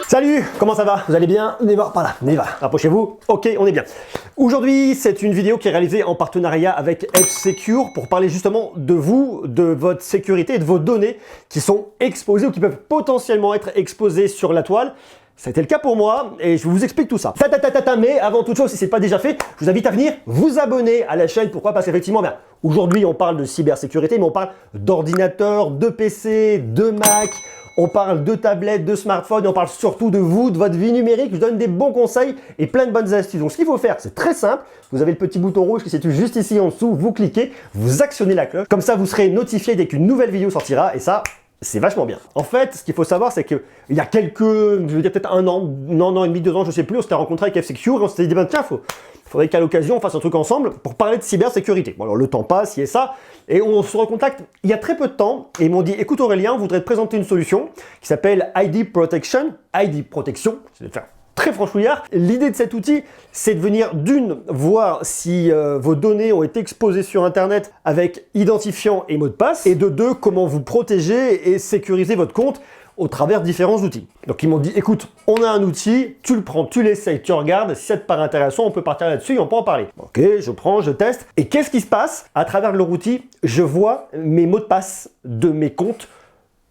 Salut, comment ça va? Vous allez bien? Venez voir par là, venez voir, rapprochez-vous. Ok, on est bien. Aujourd'hui, c'est une vidéo qui est réalisée en partenariat avec F-Secure pour parler justement de vous, de votre sécurité et de vos données qui sont exposées ou qui peuvent potentiellement être exposées sur la toile. C'était le cas pour moi et je vous explique tout ça. Mais avant toute chose, si ce n'est pas déjà fait, je vous invite à venir vous abonner à la chaîne. Pourquoi? Parce qu'effectivement, aujourd'hui, on parle de cybersécurité, mais on parle d'ordinateur, de PC, de Mac. On parle de tablettes, de smartphones, et on parle surtout de vous, de votre vie numérique. Je vous donne des bons conseils et plein de bonnes astuces. Donc ce qu'il faut faire, c'est très simple. Vous avez le petit bouton rouge qui se situe juste ici en dessous. Vous cliquez, vous actionnez la cloche. Comme ça, vous serez notifié dès qu'une nouvelle vidéo sortira. Et ça, c'est vachement bien. En fait, ce qu'il faut savoir, c'est qu'il y a quelques, je veux dire peut-être un an et demi, 2 ans, je sais plus, on s'était rencontré avec F-Secure et on s'était dit, ben tiens, faudrait qu'à l'occasion, on fasse un truc ensemble pour parler de cybersécurité. Bon, alors le temps passe, il y a ça, et on se recontacte il y a très peu de temps, et ils m'ont dit, écoute Aurélien, on voudrait te présenter une solution qui s'appelle ID Protection, je vais te faire très franchouillard. L'idée de cet outil, c'est de venir d'une, voir si vos données ont été exposées sur Internet avec identifiant et mot de passe, et de deux, comment vous protéger et sécuriser votre compte au travers de différents outils. Donc ils m'ont dit, écoute, on a un outil, tu le prends, tu l'essayes, tu regardes, si ça te paraît intéressant, on peut partir là-dessus et on peut en parler. Ok, je prends, je teste. Et qu'est-ce qui se passe? À travers leur outil, je vois mes mots de passe de mes comptes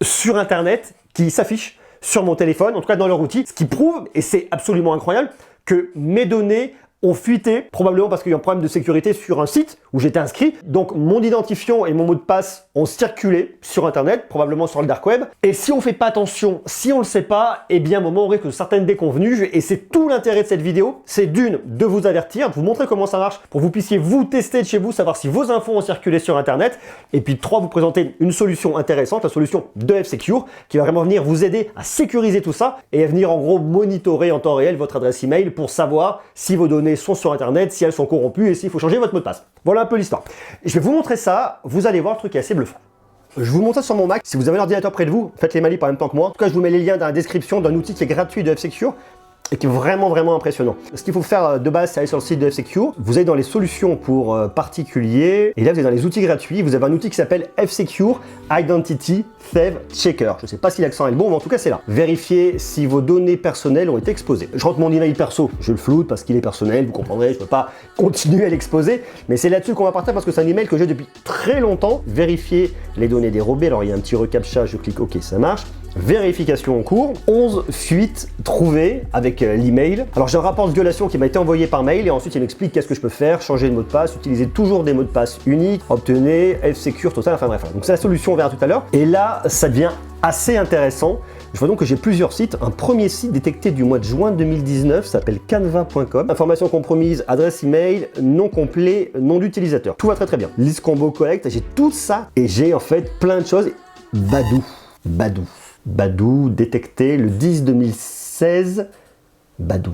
sur Internet qui s'affichent sur mon téléphone, en tout cas dans leur outil, ce qui prouve, et c'est absolument incroyable, que mes données ont fuité, probablement parce qu'il y a un problème de sécurité sur un site où j'étais inscrit. Donc mon identifiant et mon mot de passe ont circulé sur Internet, probablement sur le dark web. Et si on ne fait pas attention, si on ne le sait pas, eh bien à un moment on risque de certaines déconvenues. Et c'est tout l'intérêt de cette vidéo, c'est d'une, de vous avertir, de vous montrer comment ça marche, pour que vous puissiez vous tester de chez vous, savoir si vos infos ont circulé sur Internet. Et puis 3, vous présenter une solution intéressante, la solution de F-Secure, qui va vraiment venir vous aider à sécuriser tout ça et à venir en gros monitorer en temps réel votre adresse email pour savoir si vos données sont sur Internet, si elles sont corrompues et s'il faut changer votre mot de passe. Voilà un peu l'histoire. Je vais vous montrer ça, vous allez voir, le truc est assez bluffant. Je vous montre ça sur mon Mac. Si vous avez un ordinateur près de vous, faites les manips en même temps que moi. En tout cas, je vous mets les liens dans la description d'un outil qui est gratuit de F-Secure et qui est vraiment impressionnant. Ce qu'il faut faire de base, c'est aller sur le site de F-Secure. Vous allez dans les solutions pour particuliers et là, vous êtes dans les outils gratuits. Vous avez un outil qui s'appelle F-Secure Identity Theft Checker. Je ne sais pas si l'accent est le bon, mais en tout cas, c'est là. Vérifiez si vos données personnelles ont été exposées. Je rentre mon email perso, je le floute parce qu'il est personnel, vous comprendrez, je ne peux pas continuer à l'exposer, mais c'est là-dessus qu'on va partir parce que c'est un email que j'ai depuis très longtemps. Vérifiez les données dérobées. Alors, il y a un petit recaptcha, je clique OK, ça marche. Vérification en cours, 11 fuites trouvées avec l'email. Alors j'ai un rapport de violation qui m'a été envoyé par mail et ensuite il m'explique qu'est-ce que je peux faire, changer de mot de passe, utiliser toujours des mots de passe uniques, obtenez F-Secure total, enfin bref. Donc c'est la solution, on verra tout à l'heure. Et là, ça devient assez intéressant. Je vois donc que j'ai plusieurs sites. Un premier site détecté du mois de juin 2019 s'appelle canva.com. Information compromise, adresse email, nom complet, nom d'utilisateur. Tout va très bien. Liste combo collect, j'ai tout ça et j'ai en fait plein de choses. Badoo, détecté le 10-2016. Badoo.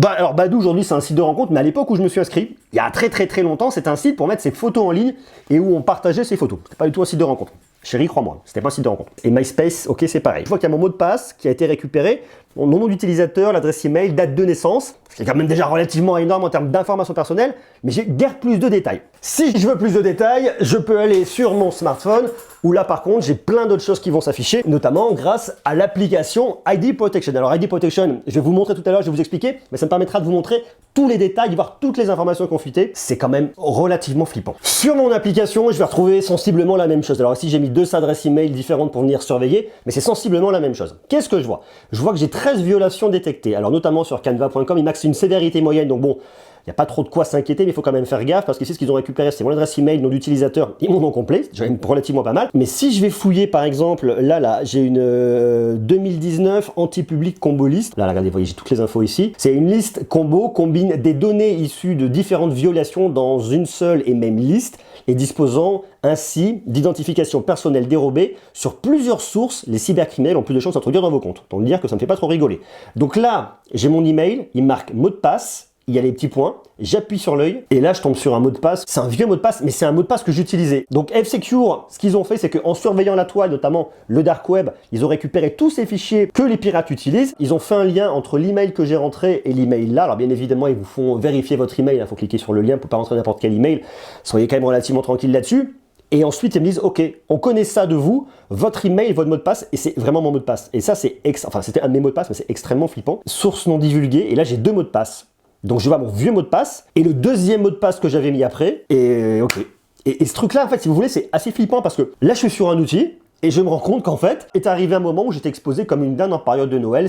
Alors Badoo aujourd'hui c'est un site de rencontre, mais à l'époque où je me suis inscrit, il y a très longtemps, c'était un site pour mettre ses photos en ligne et où on partageait ses photos. C'était pas du tout un site de rencontre. Chérie, crois-moi, c'était pas un site de rencontre. Et MySpace, ok, c'est pareil. Je vois qu'il y a mon mot de passe qui a été récupéré, mon nom d'utilisateur, l'adresse email, date de naissance, ce qui est quand même déjà relativement énorme en termes d'informations personnelles, mais j'ai guère plus de détails. Si je veux plus de détails, je peux aller sur mon smartphone, où là par contre, j'ai plein d'autres choses qui vont s'afficher, notamment grâce à l'application ID Protection. Alors ID Protection, je vais vous montrer tout à l'heure, je vais vous expliquer, mais ça me permettra de vous montrer tous les détails, de voir toutes les informations qui ont fuité. C'est quand même relativement flippant. Sur mon application, je vais retrouver sensiblement la même chose. Alors ici, j'ai mis 2 adresses email différentes pour venir surveiller, mais c'est sensiblement la même chose. Qu'est-ce que je vois? Je vois que j'ai 13 violations détectées. Alors notamment sur canva.com, il max une sévérité moyenne, donc bon, il n'y a pas trop de quoi s'inquiéter, mais il faut quand même faire gaffe parce que ici, ce qu'ils ont récupéré, c'est mon adresse email, nom d'utilisateur et mon nom complet. C'est déjà relativement pas mal. Mais si je vais fouiller, par exemple, là, j'ai une 2019 anti-public combo list. Là, regardez, vous voyez, j'ai toutes les infos ici. C'est une liste combo, combine des données issues de différentes violations dans une seule et même liste et disposant ainsi d'identification personnelle dérobée sur plusieurs sources. Les cybercriminels ont plus de chances d'introduire dans vos comptes. Autant dire que ça me fait pas trop rigoler. Donc là, j'ai mon email, il marque mot de passe. Il y a les petits points, j'appuie sur l'œil et là je tombe sur un mot de passe. C'est un vieux mot de passe, mais c'est un mot de passe que j'utilisais. Donc F-Secure, ce qu'ils ont fait, c'est qu'en surveillant la toile, notamment le dark web, ils ont récupéré tous ces fichiers que les pirates utilisent. Ils ont fait un lien entre l'email que j'ai rentré et l'email là. Alors bien évidemment, ils vous font vérifier votre email. Il faut cliquer sur le lien, pour pas rentrer n'importe quel email. Soyez quand même relativement tranquille là-dessus. Et ensuite, ils me disent, ok, on connaît ça de vous, votre email, votre mot de passe, et c'est vraiment mon mot de passe. Et ça, c'était un de mes mots de passe, mais c'est extrêmement flippant. Source non divulguée, et là, j'ai 2 mots de passe. Donc, je vois mon vieux mot de passe, et le deuxième mot de passe que j'avais mis après, et ok. Et ce truc-là, en fait, si vous voulez, c'est assez flippant, parce que là, je suis sur un outil, et je me rends compte qu'en fait, est arrivé un moment où j'étais exposé comme une dinde en période de Noël.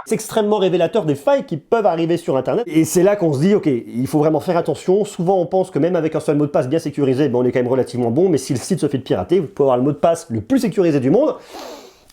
C'est extrêmement révélateur des failles qui peuvent arriver sur Internet. Et c'est là qu'on se dit, ok, il faut vraiment faire attention. Souvent, on pense que même avec un seul mot de passe bien sécurisé, ben, on est quand même relativement bon. Mais si le site se fait pirater, vous pouvez avoir le mot de passe le plus sécurisé du monde.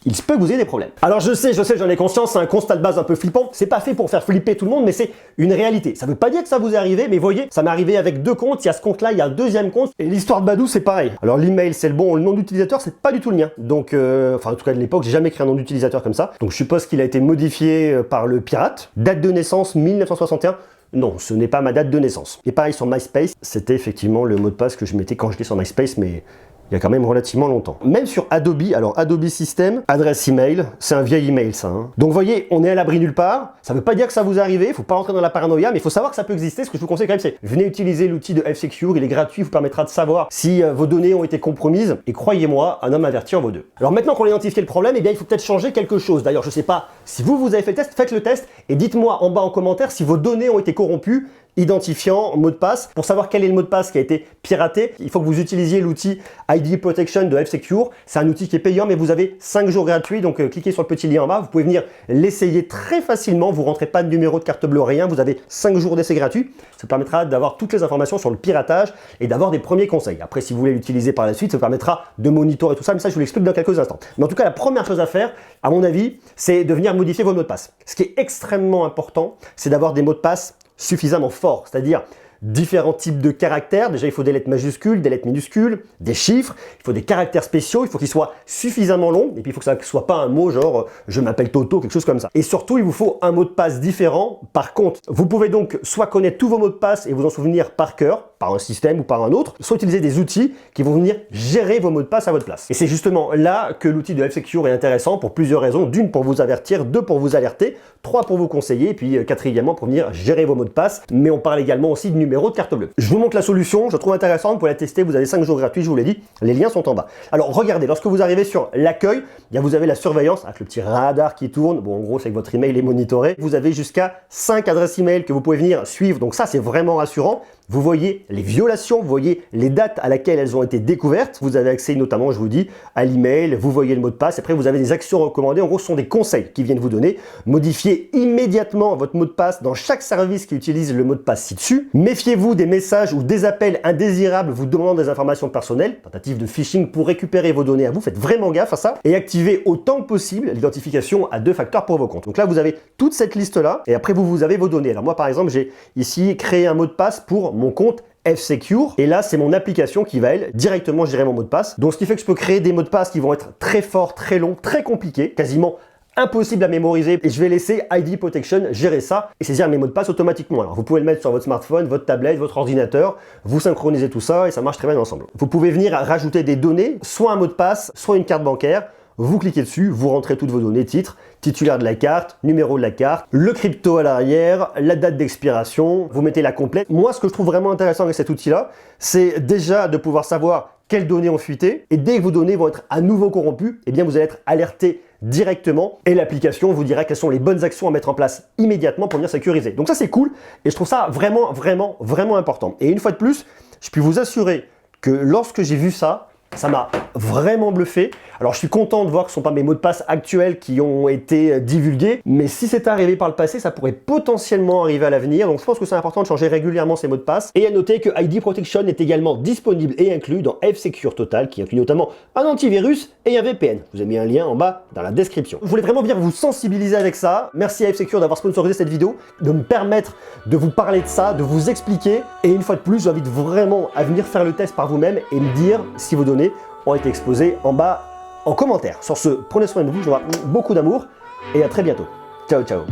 Il se peut que vous ayez des problèmes. Alors je sais, j'en ai conscience, c'est un constat de base un peu flippant. C'est pas fait pour faire flipper tout le monde, mais c'est une réalité. Ça veut pas dire que ça vous est arrivé, mais voyez, ça m'est arrivé avec 2 comptes. Il y a ce compte-là, il y a un deuxième compte. Et l'histoire de Badoo, c'est pareil. Alors l'email, c'est le bon, le nom d'utilisateur, c'est pas du tout le mien. Donc, enfin en tout cas de l'époque, j'ai jamais créé un nom d'utilisateur comme ça. Donc je suppose qu'il a été modifié par le pirate. Date de naissance 1961. Non, ce n'est pas ma date de naissance. Et pareil sur MySpace, c'était effectivement le mot de passe que je mettais quand j'étais sur MySpace, mais il y a quand même relativement longtemps. Même sur Adobe, alors Adobe System, adresse email, c'est un vieil email ça. Hein. Donc vous voyez, on est à l'abri nulle part. Ça ne veut pas dire que ça vous est arrivé, il ne faut pas rentrer dans la paranoïa, mais il faut savoir que ça peut exister. Ce que je vous conseille quand même, c'est venez utiliser l'outil de F-Secure, il est gratuit, il vous permettra de savoir si vos données ont été compromises. Et croyez-moi, un homme averti en vaut 2. Alors maintenant qu'on a identifié le problème, eh bien il faut peut-être changer quelque chose. D'ailleurs, je ne sais pas si vous avez fait le test, faites le test et dites-moi en bas en commentaire si vos données ont été corrompues. Identifiant mot de passe. Pour savoir quel est le mot de passe qui a été piraté, il faut que vous utilisiez l'outil ID Protection de F-Secure. C'est un outil qui est payant, mais vous avez 5 jours gratuits. Donc cliquez sur le petit lien en bas. Vous pouvez venir l'essayer très facilement. Vous ne rentrez pas de numéro de carte bleue, rien. Vous avez 5 jours d'essai gratuit. Ça permettra d'avoir toutes les informations sur le piratage et d'avoir des premiers conseils. Après, si vous voulez l'utiliser par la suite, ça vous permettra de monitorer tout ça. Mais ça, je vous l'explique dans quelques instants. Mais en tout cas, la première chose à faire, à mon avis, c'est de venir modifier vos mots de passe. Ce qui est extrêmement important, c'est d'avoir des mots de passe suffisamment fort, c'est-à-dire différents types de caractères. Déjà, il faut des lettres majuscules, des lettres minuscules, des chiffres, il faut des caractères spéciaux, il faut qu'ils soient suffisamment longs, et puis il faut que ça ne soit pas un mot genre « je m'appelle Toto », quelque chose comme ça. Et surtout, il vous faut un mot de passe différent par compte. Vous pouvez donc soit connaître tous vos mots de passe et vous en souvenir par cœur, par un système ou par un autre, soit utiliser des outils qui vont venir gérer vos mots de passe à votre place. Et c'est justement là que l'outil de F-Secure est intéressant pour plusieurs raisons. D'une, pour vous avertir, 2, pour vous alerter, 3, pour vous conseiller, et puis 4, également pour venir gérer vos mots de passe. Mais on parle également aussi de numéro de carte bleue. Je vous montre la solution, je la trouve intéressante, vous pouvez la tester, vous avez 5 jours gratuits, je vous l'ai dit, les liens sont en bas. Alors regardez, lorsque vous arrivez sur l'accueil, vous avez la surveillance avec le petit radar qui tourne. Bon, en gros, c'est que votre email est monitoré. Vous avez jusqu'à 5 adresses email que vous pouvez venir suivre, donc ça, c'est vraiment rassurant. Vous voyez les violations, vous voyez les dates à laquelle elles ont été découvertes. Vous avez accès notamment, je vous dis, à l'email, vous voyez le mot de passe. Après, vous avez des actions recommandées. En gros, ce sont des conseils qui viennent vous donner. Modifiez immédiatement votre mot de passe dans chaque service qui utilise le mot de passe ci-dessus. Méfiez-vous des messages ou des appels indésirables vous demandant des informations personnelles. Tentative de phishing pour récupérer vos données à vous. Faites vraiment gaffe à ça. Et activez autant que possible l'identification à 2 facteurs pour vos comptes. Donc là, vous avez toute cette liste-là. Et après, vous avez vos données. Alors moi, par exemple, j'ai ici créé un mot de passe pour mon compte F-Secure, et là c'est mon application qui va elle directement gérer mon mot de passe. Donc ce qui fait que je peux créer des mots de passe qui vont être très forts, très longs, très compliqués, quasiment impossible à mémoriser, et je vais laisser ID Protection gérer ça et saisir mes mots de passe automatiquement. Alors vous pouvez le mettre sur votre smartphone, votre tablette, votre ordinateur, vous synchronisez tout ça et ça marche très bien ensemble. Vous pouvez venir rajouter des données, soit un mot de passe, soit une carte bancaire. Vous cliquez dessus, vous rentrez toutes vos données, titre, titulaire de la carte, numéro de la carte, le crypto à l'arrière, la date d'expiration, vous mettez la complète. Moi, ce que je trouve vraiment intéressant avec cet outil-là, c'est déjà de pouvoir savoir quelles données ont fuité, et dès que vos données vont être à nouveau corrompues, eh bien vous allez être alerté directement, et l'application vous dira quelles sont les bonnes actions à mettre en place immédiatement pour venir sécuriser. Donc ça c'est cool, et je trouve ça vraiment important. Et une fois de plus, je peux vous assurer que lorsque j'ai vu ça, ça m'a vraiment bluffé. Alors je suis content de voir que ce ne sont pas mes mots de passe actuels qui ont été divulgués, mais si c'est arrivé par le passé, ça pourrait potentiellement arriver à l'avenir. Donc je pense que c'est important de changer régulièrement ces mots de passe. Et à noter que ID Protection est également disponible et inclus dans F-Secure Total, qui inclut notamment un antivirus et un VPN. Je vous ai mis un lien en bas dans la description. Je voulais vraiment bien vous sensibiliser avec ça. Merci à F-Secure d'avoir sponsorisé cette vidéo, de me permettre de vous parler de ça, de vous expliquer. Et une fois de plus, j'invite vraiment à venir faire le test par vous-même et me dire si vos données ont été exposées en bas en commentaire. Sur ce, prenez soin de vous, je vous envoie beaucoup d'amour et à très bientôt. Ciao, ciao.